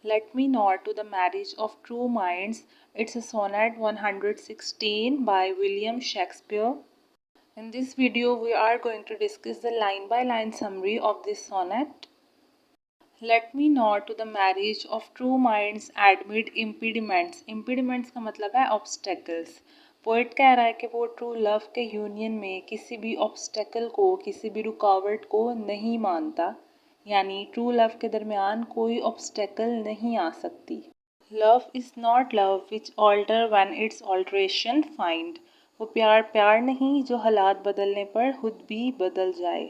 Let me nod to the marriage of true minds. It's a sonnet 116 by William Shakespeare. In this video, we are going to discuss the line-by-line summary of this sonnet. Let me nod to the marriage of true minds amid impediments. Impediments का मतलब है obstacles. Poet कह रहा है कि वो true love के union में किसी भी ऑब्स्टेकल को, किसी भी रुकावट को नहीं मानता, यानी ट्रू लव के दरमियान कोई ऑब्स्टेकल नहीं आ सकती. Love is not love which alter when it's alteration find. वो प्यार प्यार नहीं जो हालात बदलने पर खुद भी बदल जाए.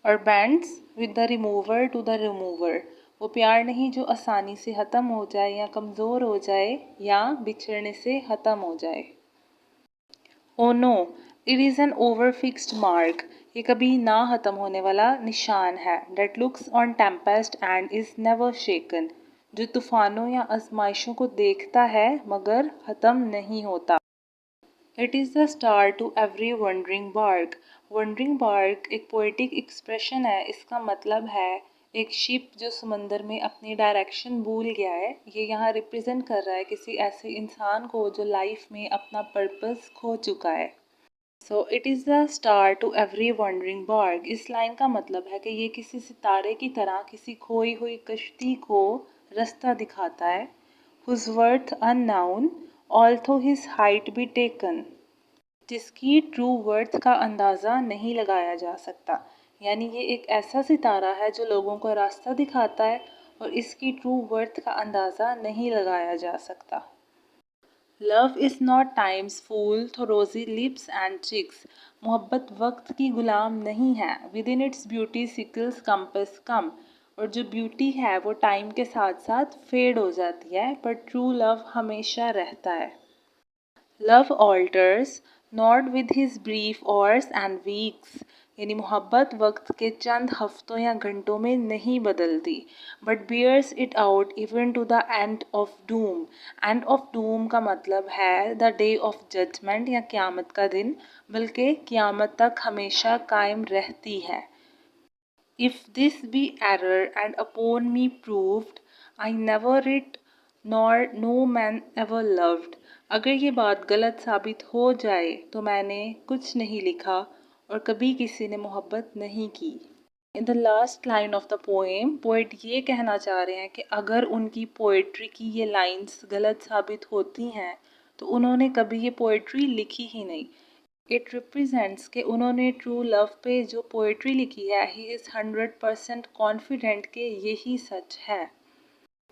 और bends with the remover to the remover. वो प्यार नहीं जो आसानी से ख़त्म हो जाए या कमज़ोर हो जाए या बिछड़ने से ख़त्म हो जाए. Oh no, it is an over fixed mark. ये कभी ना ख़त्म होने वाला निशान है. That looks on tempest and is never shaken. जो तूफ़ानों या आजमाइशों को देखता है मगर ख़त्म नहीं होता. It is the star to every wandering bark. Wandering bark एक पोएटिक एक्सप्रेशन है. इसका मतलब है एक शिप जो समंदर में अपनी डायरेक्शन भूल गया है. ये यहाँ रिप्रेजेंट कर रहा है किसी ऐसे इंसान को जो लाइफ में अपना पर्पस खो चुका है. So it is the star to every wandering bark. इस लाइन का मतलब है कि ये किसी सितारे की तरह किसी खोई हुई कश्ती को रास्ता दिखाता है. Whose worth unknown although his height be taken. जिसकी ट्रू वर्थ का अंदाज़ा नहीं लगाया जा सकता. यानी ये एक ऐसा सितारा है जो लोगों को रास्ता दिखाता है और इसकी ट्रू वर्थ का अंदाज़ा नहीं लगाया जा सकता. लव इज़ नॉट टाइम्स फूल थो रोजी लिप्स एंड चिक्स. मोहब्बत वक्त की गुलाम नहीं है. Within its beauty sickle's compass come. और जो ब्यूटी है वो टाइम के साथ साथ फेड हो जाती है, पर ट्रू लव हमेशा रहता है. Love alters not with his brief hours and weeks. यानी मोहब्बत वक्त के चंद हफ्तों या घंटों में नहीं बदलती, but bears it out even to the end of doom. End of doom का मतलब है द डे ऑफ जजमेंट या क़यामत का दिन, बल्कि क़यामत तक हमेशा कायम रहती है. If this be error and upon me proved, I never it nor no man ever loved. अगर ये बात गलत साबित हो जाए तो मैंने कुछ नहीं लिखा और कभी किसी ने मोहब्बत नहीं की. In the last line of the poem poet ये कहना चाह रहे हैं कि अगर उनकी पोइट्री की ये लाइंस गलत साबित होती हैं तो उन्होंने कभी ये पोइट्री लिखी ही नहीं. इट रिप्रेजेंट्स कि उन्होंने ट्रू लव पे जो पोइट्री लिखी है ही इज़ 100% कॉन्फिडेंट कि यही सच है.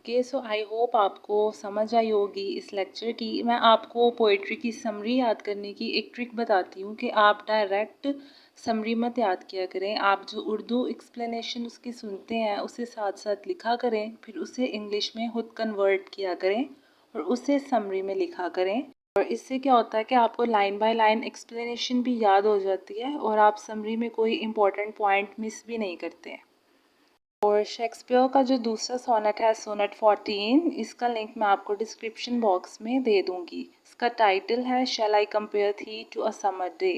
सो आई होप आपको समझ आई होगी इस लेक्चर की. मैं आपको पोइट्री की समरी याद करने की एक ट्रिक बताती हूँ कि आप डायरेक्ट समरी मत याद किया करें. आप जो उर्दू एक्सप्लेनेशन उसकी सुनते हैं उसे साथ साथ लिखा करें, फिर उसे इंग्लिश में खुद कन्वर्ट किया करें और उसे समरी में लिखा करें. और इससे क्या होता है कि आपको लाइन बाय लाइन एक्सप्लेनेशन भी याद हो जाती है और आप समरी में कोई इम्पोर्टेंट पॉइंट मिस भी नहीं करते. और शेक्सपियर का जो दूसरा सोनेट है सोनेट 14, इसका लिंक मैं आपको डिस्क्रिप्शन बॉक्स में दे दूँगी. इसका टाइटल है शैल आई कंपेयर थी टू अ समर डे.